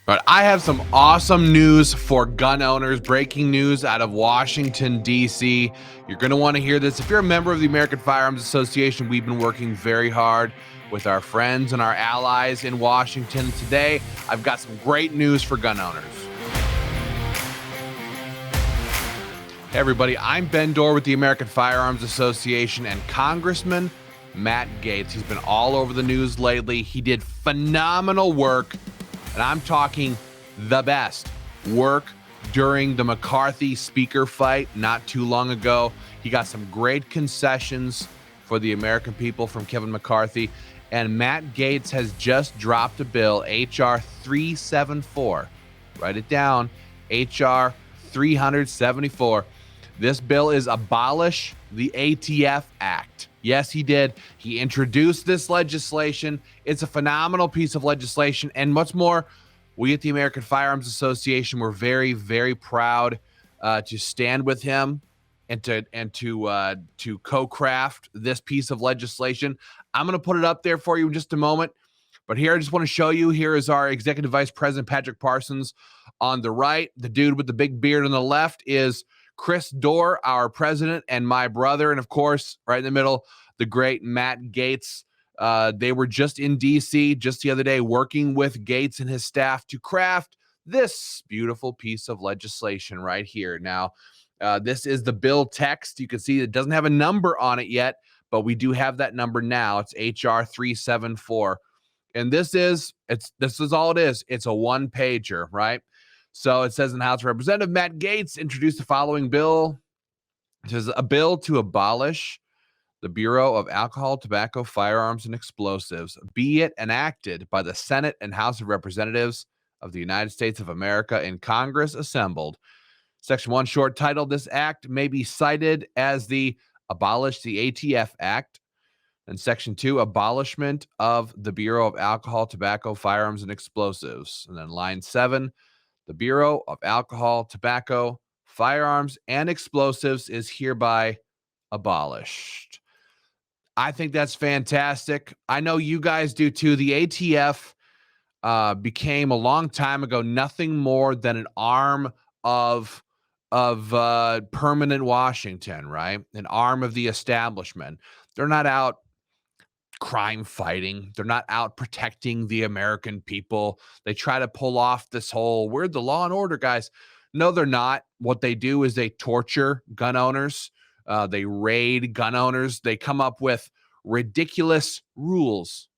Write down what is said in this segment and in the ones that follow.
But I have some awesome news for gun owners. Breaking news out of Washington, D.C. You're going to want to hear this. If you're a member of the American Firearms Association, we've been working very hard with our friends and our allies in Washington. Today, I've got some great news for gun owners. Hey everybody, I'm Ben Dorr with the American Firearms Association, and Congressman Gaetz. He's been all over the news lately. He did phenomenal work. And I'm talking the best work during the McCarthy speaker fight not too long ago. He got some great concessions for the American people from Kevin McCarthy. And Matt Gaetz has just dropped a bill, H.R. 374. Write it down, H.R. 374. This bill is Abolish the ATF Act. Yes, he did. He introduced this legislation. It's a phenomenal piece of legislation. And what's more, we at the American Firearms Association were very, very proud to stand with him and to co-craft this piece of legislation. I'm going to put it up there for you in just a moment. But here, I just want to show you, here is our Executive Vice President, Patrick Parsons, on the right. The dude with the big beard on the left is Chris Dorr, our president, and my brother. And of course, right in the middle, the great Matt Gaetz. They were just in D.C. just the other day working with Gaetz and his staff to craft this beautiful piece of legislation right here. Now, this is the bill text. You can see it doesn't have a number on it yet, but we do have that number now. It's H.R. 374. And this is all it is. It's a one-pager, right? So it says in the House Representative Matt Gaetz introduced the following bill. It says a bill to abolish the Bureau of Alcohol, Tobacco, Firearms, and Explosives, be it enacted by the Senate and House of Representatives of the United States of America in Congress assembled. Section 1, short title, this act may be cited as the Abolish the ATF Act. And Section 2, abolishment of the Bureau of Alcohol, Tobacco, Firearms, and Explosives. And then line 7, the Bureau of Alcohol, Tobacco, Firearms, and Explosives is hereby abolished. I think that's fantastic. I know you guys do too. The ATF became a long time ago nothing more than an arm of permanent Washington, right? An arm of the establishment. They're not out crime fighting. They're not out protecting the American people. They try to pull off this whole, we're the law and order guys. No, they're not. What they do is they torture gun owners. They raid gun owners. They come up with ridiculous rules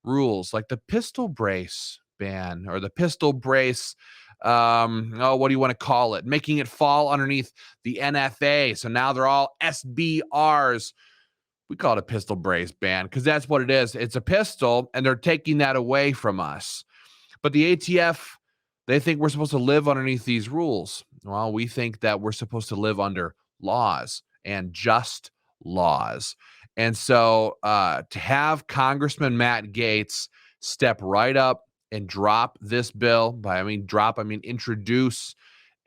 like the pistol brace ban or the pistol brace. What do you want to call it? Making it fall underneath the NFA. So now they're all SBRs. We call it a pistol brace ban because that's what it is. It's a pistol, and they're taking that away from us. But the ATF, they think we're supposed to live underneath these rules. Well, we think that we're supposed to live under laws and just laws. And so to have Congressman Matt Gaetz step right up and drop this bill, introduce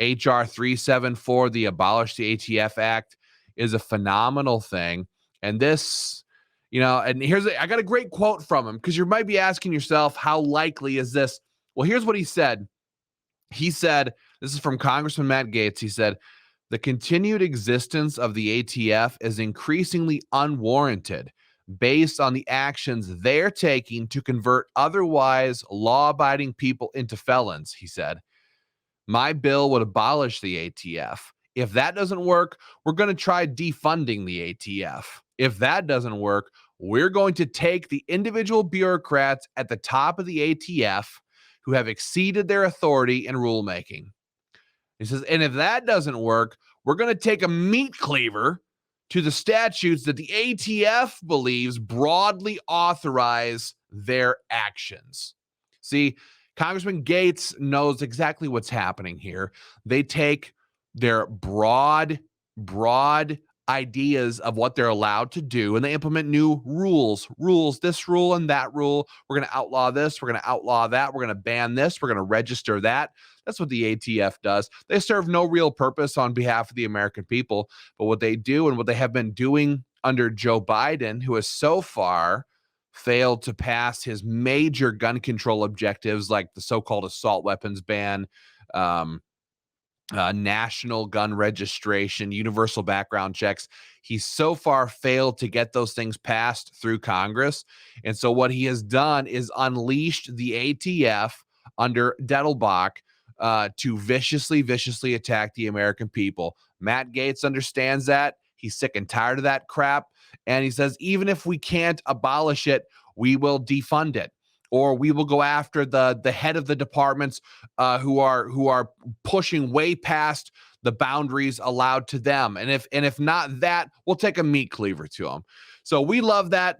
H.R. 374, the Abolish the ATF Act, is a phenomenal thing. And this, and I got a great quote from him because you might be asking yourself, how likely is this? Well, here's what he said. He said, this is from Congressman Matt Gaetz. He said, the continued existence of the ATF is increasingly unwarranted based on the actions they're taking to convert otherwise law-abiding people into felons, he said. My bill would abolish the ATF. If that doesn't work, we're going to try defunding the ATF. If that doesn't work, we're going to take the individual bureaucrats at the top of the ATF who have exceeded their authority in rulemaking. He says, and if that doesn't work, we're going to take a meat cleaver to the statutes that the ATF believes broadly authorize their actions. See, Congressman Gaetz knows exactly what's happening here. They take their broad ideas of what they're allowed to do, and they implement new rules, this rule and that rule. We're going to outlaw this. We're going to outlaw that. We're going to ban this. We're going to register that. That's what the ATF does. They serve no real purpose on behalf of the American people, but what they do and what they have been doing under Joe Biden, who has so far failed to pass his major gun control objectives, like the so-called assault weapons ban, national gun registration, universal background checks. He's so far failed to get those things passed through Congress. And so what he has done is unleashed the ATF under Dettelbach to viciously attack the American people. Matt Gaetz understands that. He's sick and tired of that crap. And he says, even if we can't abolish it, we will defund it, or we will go after the head of the departments who are pushing way past the boundaries allowed to them. And if not that, we'll take a meat cleaver to them. So we love that.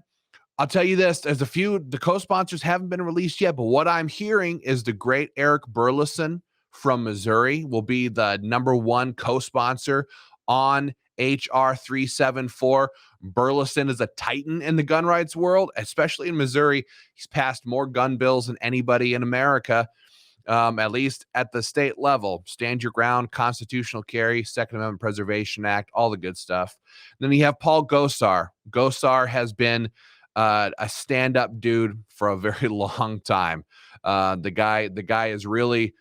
I'll tell you this, there's a few, the co-sponsors haven't been released yet, but what I'm hearing is the great Eric Burleson from Missouri will be the #1 co-sponsor on HR 374. Burleson is a titan in the gun rights world, especially in Missouri. He's passed more gun bills than anybody in America, at least at the state level. Stand your ground, constitutional carry, Second Amendment Preservation Act, all the good stuff. Then you have Paul Gosar. Gosar has been a stand-up dude for a very long time. The guy is really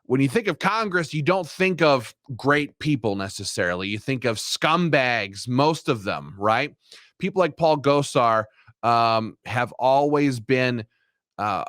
when you think of Congress, you don't think of great people necessarily. You think of scumbags, most of them, right? People like Paul Gosar have always been a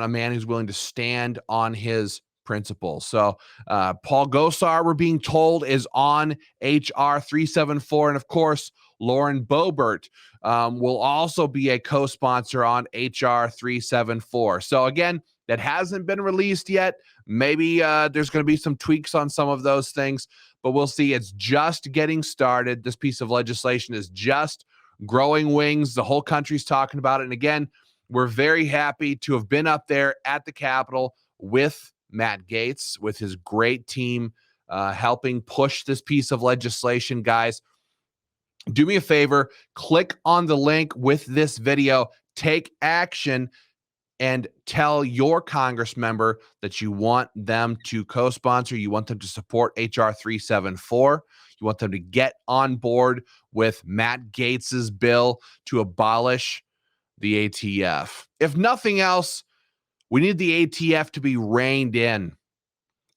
man who's willing to stand on his principles. So Paul Gosar, we're being told, is on HR 374. And of course, Lauren Boebert will also be a co-sponsor on HR 374. So again, that hasn't been released yet. Maybe there's going to be some tweaks on some of those things, but we'll see. It's just getting started. This piece of legislation is just growing wings. The whole country's talking about it. And again, we're very happy to have been up there at the Capitol with Matt Gaetz, with his great team, helping push this piece of legislation. Guys, do me a favor, click on the link with this video, take action, and tell your Congress member that you want them to co-sponsor, you want them to support HR 374, you want them to get on board with Matt Gaetz's bill to abolish the ATF. If nothing else, we need the ATF to be reined in.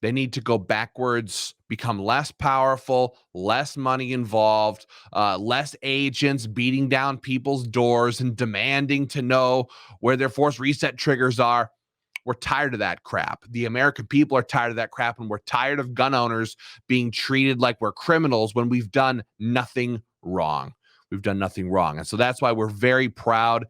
They need to go backwards, become less powerful, less money involved, less agents beating down people's doors and demanding to know where their force reset triggers are. We're tired of that crap. The American people are tired of that crap, and we're tired of gun owners being treated like we're criminals when we've done nothing wrong. We've done nothing wrong. And so that's why we're very proud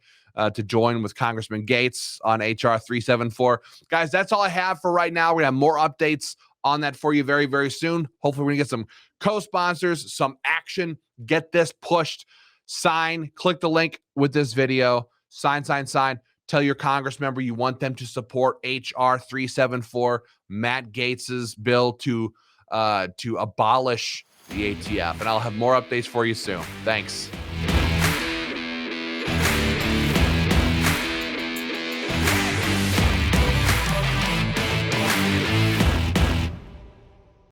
to join with Congressman Gaetz on HR 374. Guys, that's all I have for right now. We're going to have more updates on that for you very, very soon. Hopefully, we're going to get some co-sponsors, some action, get this pushed. Sign, click the link with this video. Sign. Tell your Congress member you want them to support HR 374, Matt Gaetz's bill to abolish the ATF. And I'll have more updates for you soon. Thanks.